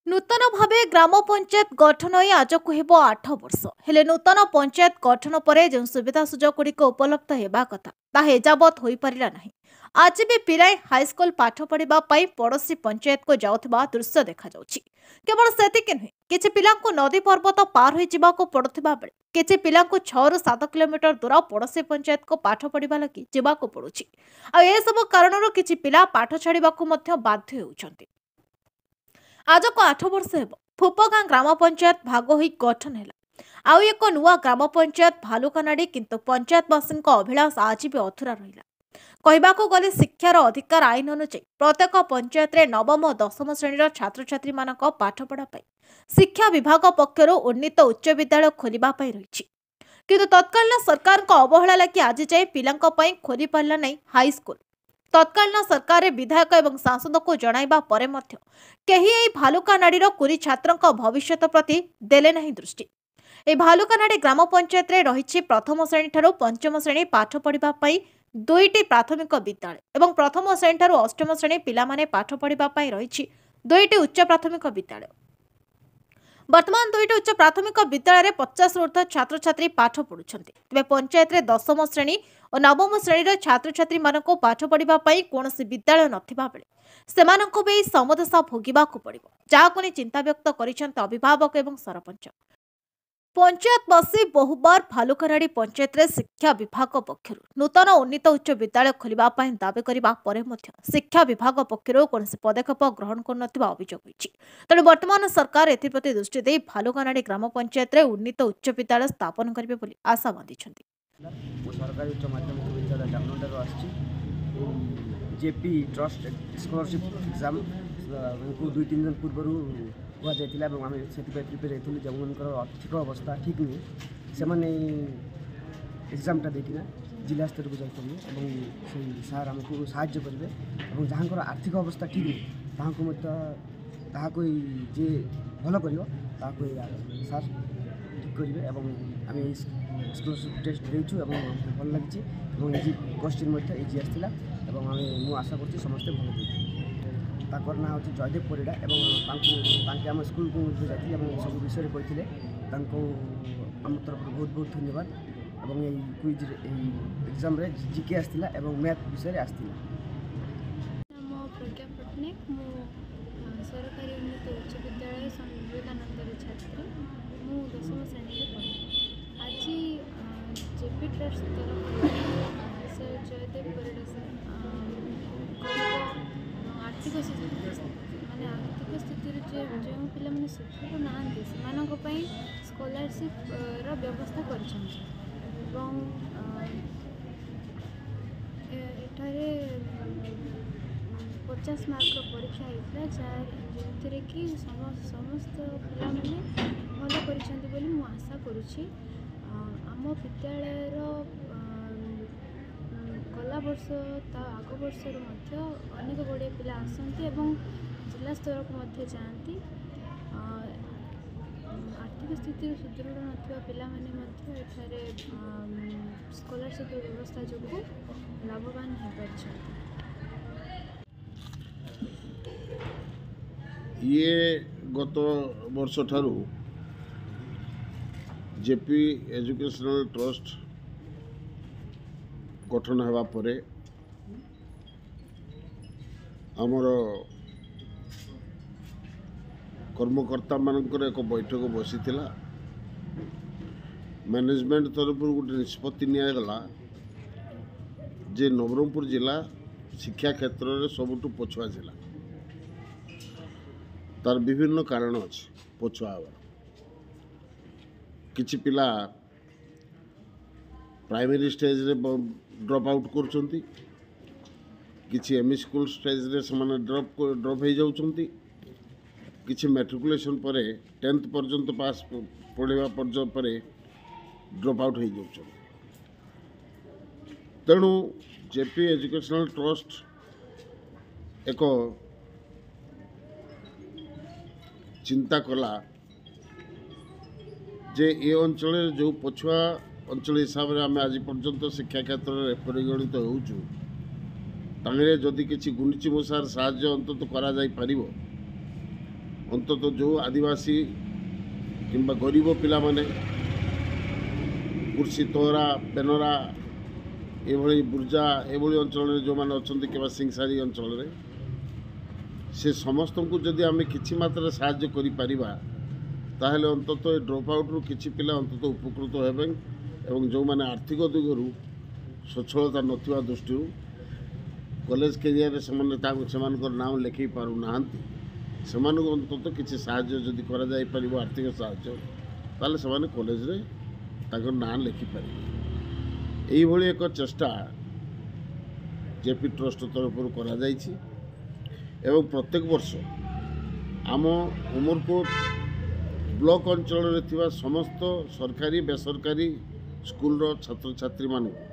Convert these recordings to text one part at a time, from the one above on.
नूतन भाव ग्राम पंचायत गठन होई आज को हेबो 8 वर्ष हेले नूतन पंचायत गठन पर जो सुविधा सुजोग गुड़िक उपलब्ध हेबा कथा ताहा एजावत होई परिला नहीं। आज भी पिलाए हाईस्कल पाठ पढ़ा पड़ोशी पंचायत को जाउथिबा दृश्य देखा जाउछि। केवल सेतिक नुहे किछि पिलांको नदी पर्वत पार होई जिबाको पड़ुथिबा बेले किछि पिलांको 6 ରୁ 7 किलोमीटर दूर पड़ोशी पंचायत को पाठ पढ़ा लगी जिबाको पड़ुछि। आ ए सब कारणरो किछि पिला पाठ छाड़िबाको मध्य बाध्य हेउछन्ति। आज को 8 वर्ष हेब फुपगां ग्राम पंचायत भाग होई गठन हैला। आउ एक नुआ ग्राम पंचायत भालुकानाडी किंतु पंचायतवासी अभिलाष आज भी अधूरा रहिला। कहबाको गले शिक्षार अधिकार आईन अनुसार प्रत्येक पंचायत रे नवम और दशम श्रेणीर छात्र छात्री मानक पाठपढ़ा शिक्षा विभाग पक्षर उन्नीत उच्च विद्यालय खोलिबा पई रहिछि। किंतु तत्कालीन सरकार अवहेला लगी आज जाए पिलांक पई खोली पारला नहीं हाईस्कूल। तत्कालीन सरकार विधायक एवं सांसद को जणाइबा परे मध्य केही एई भालुकानाडीर कुरी छात्रक भविष्यत प्रति देले नहीं दृष्टि। ए भालुकानाडी ग्राम पंचायत रे रहिछि प्रथम श्रेणी ठारू पंचम श्रेणी पाठ पढ़िबा पई 2टी प्राथमिक विद्यालय एवं प्रथम श्रेणी ठारू अष्टम श्रेणी पिला माने पाठ पढ़िबा पई रहिछि 2टी उच्च प्राथमिक विद्यालय। वर्तमान 2टी उच्च प्राथमिक विद्यालय रे 50 ରୁ ऊर्ध्व छात्र छात्री पाठ पढ़ुछन्ति। तबे पंचायत रे दशम श्रेणी और नवम श्रेणी छात्र छात्री मानक पाठ पढ़िबा पई कोनोसी विद्यालय नथिबा बेले सेमानंको बे समदशा भोगिबाको पड़िबो, जाहाको नै चिंता व्यक्त करिसन्त अभिभावक एवं सरपंच। पंचायतवासी बहुबार भालुकानाडी पंचायत रे शिक्षा विभाग पक्षर नूतन उन्नीत उच्च विद्यालय खोलिबा पई दाबी करिबा परे मध्य शिक्षा विभाग पक्षर कोनोसी पदक्षेप ग्रहण करनथिबा अभियोग होइछि। तेणु वर्तमान सरकार एथिप्रति दृष्टि देई भालुकानाडी ग्राम पंचायत रे उन्नीत उच्च विद्यालय स्थापन करिबे बोली आशा बांधिछन्ति। सरकारी उच्च माध्यमिक विद्यालय जामनगर आछि जेपी ट्रस्ट स्कॉलरशिप एग्जाम को 2-3 दिन पूर्व हुआ जाइतिला एवं आम से प्रिपेयर होती जो आर्थिक अवस्था ठीक नहीं से एग्जामटा देकिना जिला स्तर को जाइए सार आमको साहाय्य करेंगे और जहाँ आर्थिक अवस्था ठीक नहीं ताको जे भल कर सार ठीक करेंगे और आम स्कॉलरशिप टेस्ट देचु भल लगी इजी क्वेश्चन इजी आसाला आम आशा कर समस्ते भल देते ताकर ना हूँ जयदेव परिड़ा एवं आम स्कूल को जाती सब विषय कहते आम तरफ बहुत बहुत धन्यवाद और ये क्विज एग्जाम रे जीके आसला एवं मैथ विषय आसला। मो प्रज्ञा पट्टनायक मो सरकारी उन्नीत उच्च विद्यालय स्वामी विवेकानंद छात्री मु 10वीं श्रेणी पढ़े। आज जेपी ट्रस्ट तरफ सर जयदेव परिड़ा सर आर्थिक माने आर्थिक स्थिति जो पिला माने शिक्षक नाहांती से स्कॉलरशिप रो व्यवस्था करिसंती एवं एठारे 50 मार्क परीक्षा होता जो कि समस्त पिला माने भल करिसंती बोली मु आशा करुछि। आम विद्यालय गला वर्ष ता आग वर्ष अनेक गुड़े पिला आसती एवं जिला स्तर को जाती आर्थिक स्थिति सुदृढ़ ना पिला माने स्कॉलरशिप व्यवस्था जो लाभवान हो पार। ये गत वर्ष ठारू जेपी एजुकेशनल ट्रस्ट गठन होगा परे आमर कर्मकर्ता मानकर एक बैठक बसीथिला। मैनेजमेंट तरफ गोटे निष्पत्ति निगला जे नवरंगपुर जिला शिक्षा क्षेत्र में सबुठु पछुआ जिला। तार विभिन्न कारण अच्छे पछुआ किछि पिला प्राइमरी स्टेज रे ड्रप आउट करछंती, किछि एमई स्कूल स्टेज रे समान ड्रप हो जाउछंती, किछि मैट्रिकुलेशन परे 10th पर्यंत पास पढ़ा पर्यंत परे ड्रप आउट हो जाउछंती। तेणु जेपी एजुकेशनल ट्रस्ट एक चिंता कला जे ए अंचल जो पछुआ अंचल हिसाब से आम आज पर्यंत शिक्षा क्षेत्र में परिगणित होदी किसी गुणिची मशार साहाय्य अंतत करा जाई परिबो ଅନ୍ତତଃ ଯେଉଁ ଆଦିବାସୀ କିମ୍ବା ଗରିବ ପିଲାମାନେ କୁର୍ସି ତୋରା ବେନରା ଏଭଳି ବୁର୍ଜା ଏଭଳି ଅଞ୍ଚଳରେ ଯେଉଁମାନେ ଅଛନ୍ତି କିମ୍ବା ସିଂସାରୀ ଅଞ୍ଚଳରେ ସେ ସମସ୍ତଙ୍କୁ ଯଦି ଆମେ କିଛି ମାତ୍ରାରେ ସାହାଯ୍ୟ କରିପାରିବା ତାହେଲେ ଅନ୍ତତଃ ଏ ଡ୍ରପ୍ ଆଉଟ୍ରୁ କିଛି ପିଲା ଅନ୍ତତଃ ଉପକୃତ ହେବେ ଏବଂ ଯେଉଁମାନେ ଆର୍ଥିକ ଦିଗରୁ ସ୍ୱଚ୍ଛଳତା ନଥିବା ଦୃଷ୍ଟିରୁ କଲେଜ କ୍ୟାରିୟରରେ ସେମାନଙ୍କର ନାମ ଲେଖାଇ ପାରୁନାହାନ୍ତି ସେମାନଙ୍କୁ ଅନ୍ତତଃ କିଛି ସାହାଯ୍ୟ ଯଦି କରାଯାଇପାରିବ ଆର୍ଥିକ ସାହାଯ୍ୟ ତାହେଲେ ସେମାନେ କଲେଜରେ ତାଙ୍କର ନାଁ ଲେଖିପାରିବେ। ଏଇଭଳି ଏକ ଚେଷ୍ଟା ଜେପି ଟ୍ରଷ୍ଟ ତରଫରୁ କରାଯାଇଛି ଏବଂ ପ୍ରତ୍ୟେକ ବର୍ଷ ଆମ ଉମରକୋଟ ବ୍ଲକ ଅଞ୍ଚଳରେ ଥିବା ସମସ୍ତ ସରକାରୀ ବେସରକାରୀ ସ୍କୁଲର ଛାତ୍ରଛାତ୍ରୀମାନଙ୍କୁ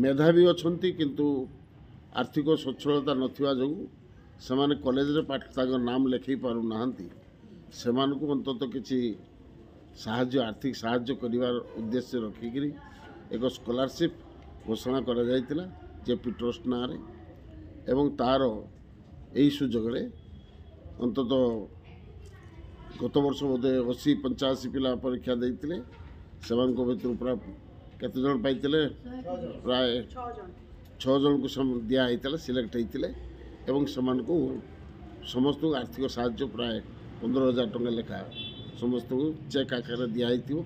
ମେଧାବୀ ଅଛନ୍ତି କିନ୍ତୁ ଆର୍ଥିକ ସ୍ୱଚ୍ଛଳତା ନଥିବା ଯୋଗୁଁ ସେମାନେ କଲେଜରେ ତାଙ୍କର ନାମ ଲେଖାଇ ପାରୁନାହାନ୍ତି ସେମାନଙ୍କୁ ଅନ୍ତତଃ କିଛି ସାହାଯ୍ୟ ଆର୍ଥିକ ସାହାଯ୍ୟ କରିବାର ଉଦ୍ଦେଶ୍ୟ ରଖିକରି ଏକ ସ୍କଲାରସିପ୍ ଘୋଷଣା କରାଯାଇଥିଲା ଜେପି ଟ୍ରଷ୍ଟ ନାଁରେ ଏବଂ ତା'ର ଏହି ସୁଯୋଗରେ ଅନ୍ତତଃ ଗତ ବର୍ଷ ବୋଧେ 80-85 ପିଲା ପରୀକ୍ଷା ଦେଇଥିଲେ ସେମାନଙ୍କ ଭିତରୁ ପ୍ରାୟ କେତେଜଣ ପାଇଥିଲେ ପ୍ରାୟ 6 ଜଣଙ୍କୁ ଦିଆହେଇଥିଲା ସିଲେକ୍ଟ ହେଇଥିଲେ ଏବଂ ସେମାନଙ୍କୁ ସମସ୍ତଙ୍କୁ ଆର୍ଥିକ ସାହାଯ୍ୟ ପ୍ରାୟ 15,000 ଟଙ୍କା ଲେଖା ସମସ୍ତଙ୍କୁ ଚେକ୍ ଆକାରରେ ଦିଆହେଇଥିବ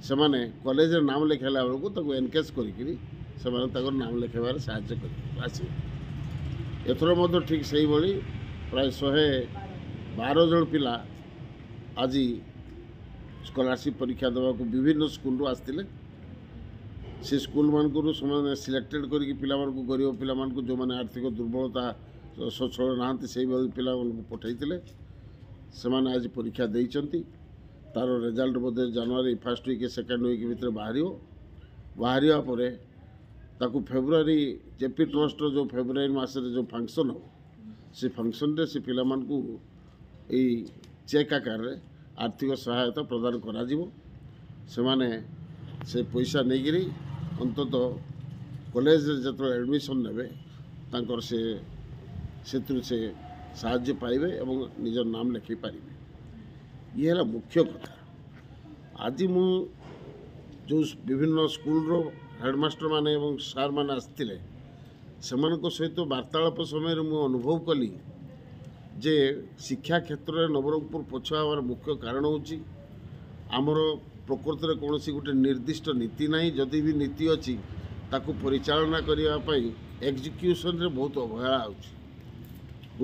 ସେମାନେ କଲେଜରେ ନାମ ଲେଖାଇଲା ବେଳକୁ ତାକୁ ଏନକେଜ୍ କରିକିରି ସେମାନେ ତାଙ୍କର ନାମ ଲେଖାଇବାରେ ସାହାଯ୍ୟ କରି ଆସିବେ। ଏଥର ମଧ୍ୟ ଠିକ୍ ସେଇଭଳି ପ୍ରାୟ 112 ଜଣ ପିଲା ଆଜି ସ୍କଲାରସିପ୍ ପରୀକ୍ଷା ଦେବାକୁ ବିଭିନ୍ନ ସ୍କୁଲରୁ ଆସିଥିଲେ ସେ ସ୍କୁଲମାନଙ୍କରୁ ସେମାନେ ସିଲେକ୍ଟେଡ଼ କରିକି ପିଲାମାନଙ୍କୁ ଗରିବ ପିଲାମାନଙ୍କୁ ଯେଉଁମାନେ ଆର୍ଥିକ ଦୁର୍ବଳତା ସ୍ୱଚ୍ଛଳ ନାହାନ୍ତି ସେଇଭଳି ପିଲାମାନଙ୍କୁ ପଠାଇଥିଲେ ସେମାନେ ଆଜି ପରୀକ୍ଷା ଦେଇଛନ୍ତି ତା'ର ରେଜଲ୍ଟ ବୋଧେ ଜାନୁଆରୀ 1st ୱିକ୍ 2nd ୱିକ୍ ଭିତରେ ବାହାରିବା ପରେ ତାକୁ ଫେବୃଆରୀ ଜେପି ଟ୍ରଷ୍ଟର ଯେଉଁ ଫେବୃଆରୀ ମାସରେ ଯେଉଁ ଫଙ୍କସନ୍ ହେବ ସେ ଫଙ୍କସନ୍ରେ ସେ ପିଲାମାନଙ୍କୁ ଏଇ ଚେକ୍ ଆକାରରେ ଆର୍ଥିକ ସହାୟତା ପ୍ରଦାନ କରାଯିବ ସେମାନେ ସେ ପଇସା ନେଇକରି ଅନ୍ତତଃ କଲେଜରେ ଯେତେବେଳେ ଆଡ଼ମିସନ୍ ନେବେ ତାଙ୍କର ସେଥିରୁ ସେ ସାହାଯ୍ୟ ପାଇବେ ଏବଂ ନିଜର ନାମ ଲେଖାଇ ପାରିବେ। ଇଏ ହେଲା ମୁଖ୍ୟ କଥା। ଆଜି ମୁଁ ଯେଉଁ ବିଭିନ୍ନ ସ୍କୁଲର ହେଡ଼ମାଷ୍ଟରମାନେ ଏବଂ ସାର୍ମାନେ ଆସିଥିଲେ ସେମାନଙ୍କ ସହିତ ବାର୍ତ୍ତାଳାପ ସମୟରେ ମୁଁ ଅନୁଭବ କଲି ଯେ ଶିକ୍ଷା କ୍ଷେତ୍ରରେ ନବରଙ୍ଗପୁର ପଛୁଆ ହେବାର ମୁଖ୍ୟ କାରଣ ହେଉଛି ଆମର ପ୍ରକୃତରେ କୌଣସି ଗୋଟେ ନିର୍ଦ୍ଦିଷ୍ଟ ନୀତି ନାହିଁ ଯଦି ବି ନୀତି ଅଛି ତାକୁ ପରିଚାଳନା କରିବା ପାଇଁ ଏକ୍ଜିକ୍ୟୁସନ୍ରେ ବହୁତ ଅବହେଳା ହେଉଛି।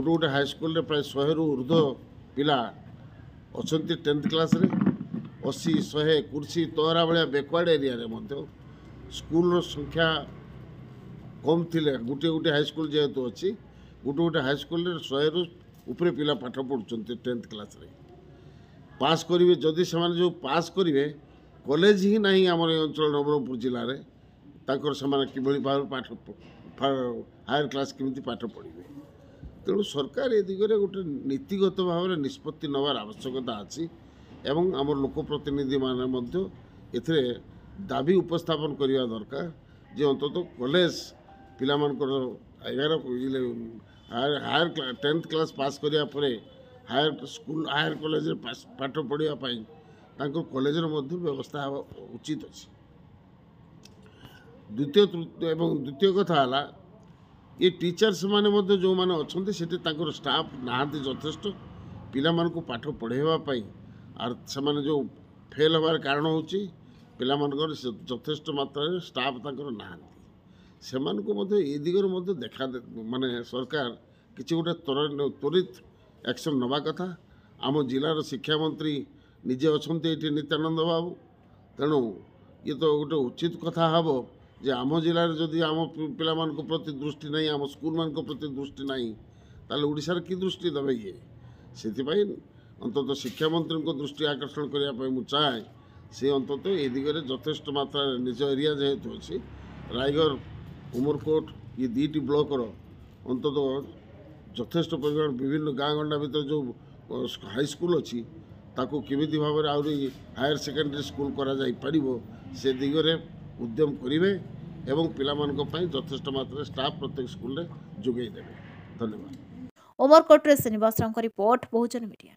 ଗୋଟେ ହାଇସ୍କୁଲରେ ପ୍ରାୟ 100ରୁ ଉର୍ଦ୍ଧ୍ୱ ପିଲା ଅଛନ୍ତି 10th କ୍ଲାସ୍ରେ 80-100 କୁର୍ସି ତୋରା ଭଳିଆ ବେକୱାର୍ଡ଼ ଏରିଆରେ ମଧ୍ୟ ସ୍କୁଲର ସଂଖ୍ୟା କମ୍ ଥିଲେ ଗୋଟେ ହାଇସ୍କୁଲ ଯେହେତୁ ଅଛି ଗୋଟେ ହାଇସ୍କୁଲରେ 100ରୁ ଉପରେ ପିଲା ପାଠ ପଢ଼ୁଛନ୍ତି 10th କ୍ଲାସ୍ରେ ପାସ୍ କରିବେ ଯଦି ସେମାନେ ଯେଉଁ ପାସ୍ କରିବେ କଲେଜ ହିଁ ନାହିଁ ଆମର ଏ ଅଞ୍ଚଳ ନବରଙ୍ଗପୁର ଜିଲ୍ଲାରେ ତାଙ୍କର ସେମାନେ କିଭଳି ଭାବରେ ହାୟର କ୍ଲାସ୍ କେମିତି ପାଠ ପଢ଼ିବେ ତେଣୁ ସରକାର ଏ ଦିଗରେ ଗୋଟେ ନୀତିଗତ ଭାବରେ ନିଷ୍ପତ୍ତି ନେବାର ଆବଶ୍ୟକତା ଅଛି ଏବଂ ଆମର ଲୋକପ୍ରତିନିଧିମାନେ ମଧ୍ୟ ଏଥିରେ ଦାବି ଉପସ୍ଥାପନ କରିବା ଦରକାର ଯେ ଅନ୍ତତଃ କଲେଜ ପିଲାମାନଙ୍କର 10th କ୍ଲାସ୍ ପାସ୍ କରିବା ପରେ ହାୟର କଲେଜରେ ପାଠ ପଢ଼ିବା ପାଇଁ ତାଙ୍କର କଲେଜର ମଧ୍ୟ ବ୍ୟବସ୍ଥା ହେବା ଉଚିତ ଅଛି। ଦ୍ୱିତୀୟ କଥା ହେଲା ଏ ଟିଚର୍ସ ମାନେ ମଧ୍ୟ ଯେଉଁମାନେ ଅଛନ୍ତି ସେଠି ତାଙ୍କର ଷ୍ଟାଫ୍ ନାହାନ୍ତି ଯଥେଷ୍ଟ ପିଲାମାନଙ୍କୁ ପାଠ ପଢ଼ାଇବା ପାଇଁ ଆଉ ସେମାନେ ଯେଉଁ ଫେଲ୍ ହେବାର କାରଣ ହେଉଛି ପିଲାମାନଙ୍କର ଯଥେଷ୍ଟ ମାତ୍ରାରେ ଷ୍ଟାଫ୍ ତାଙ୍କର ନାହାନ୍ତି ସେମାନଙ୍କୁ ମଧ୍ୟ ଏ ଦିଗରେ ମଧ୍ୟ ସରକାର କିଛି ଗୋଟେ ତ୍ୱରିତ ଆକ୍ସନ୍ ନେବା କଥା। ଆମ ଜିଲ୍ଲାର ଶିକ୍ଷାମନ୍ତ୍ରୀ ନିଜେ ଅଛନ୍ତି ଏଠି ନିତ୍ୟାନନ୍ଦ ବାବୁ ତେଣୁ ଇଏ ତ ଗୋଟେ ଉଚିତ କଥା ହେବ ଯେ ଆମ ଜିଲ୍ଲାରେ ଯଦି ଆମ ପିଲାମାନଙ୍କ ପ୍ରତି ଦୃଷ୍ଟି ନାହିଁ ଆମ ସ୍କୁଲମାନଙ୍କ ପ୍ରତି ଦୃଷ୍ଟି ନାହିଁ ତାହେଲେ ଓଡ଼ିଶାରେ କି ଦୃଷ୍ଟି ଦେବେ ଇଏ ସେଥିପାଇଁ ଅନ୍ତତଃ ଶିକ୍ଷାମନ୍ତ୍ରୀଙ୍କ ଦୃଷ୍ଟି ଆକର୍ଷଣ କରିବା ପାଇଁ ମୁଁ ଚାହେଁ ସେ ଅନ୍ତତଃ ଏ ଦିଗରେ ଯଥେଷ୍ଟ ମାତ୍ରାରେ ନିଜ ଏରିଆ ଯେହେତୁ ଅଛି ରାୟଗଡ଼ ଉମରକୋଟ ଇଏ 2ଟି ବ୍ଲକର ଅନ୍ତତଃ ଯଥେଷ୍ଟ ପରିମାଣ ବିଭିନ୍ନ ଗାଁ ଗଣ୍ଡା ଭିତରେ ଯେଉଁ ହାଇସ୍କୁଲ ଅଛି ତାକୁ କେମିତି ଭାବରେ ଆହୁରି ହାୟର ସେକେଣ୍ଡାରୀ ସ୍କୁଲ କରାଯାଇପାରିବ ସେ ଦିଗରେ ଉଦ୍ୟମ କରିବେ ଏବଂ ପିଲାମାନଙ୍କ ପାଇଁ ଯଥେଷ୍ଟ ମାତ୍ରାରେ ଷ୍ଟାଫ୍ ପ୍ରତ୍ୟେକ ସ୍କୁଲରେ ଯୋଗାଇ ଦେବେ। ଧନ୍ୟବାଦ। उमरकोट श्रीनिवास ରିପୋର୍ଟ बहुजन मीडिया।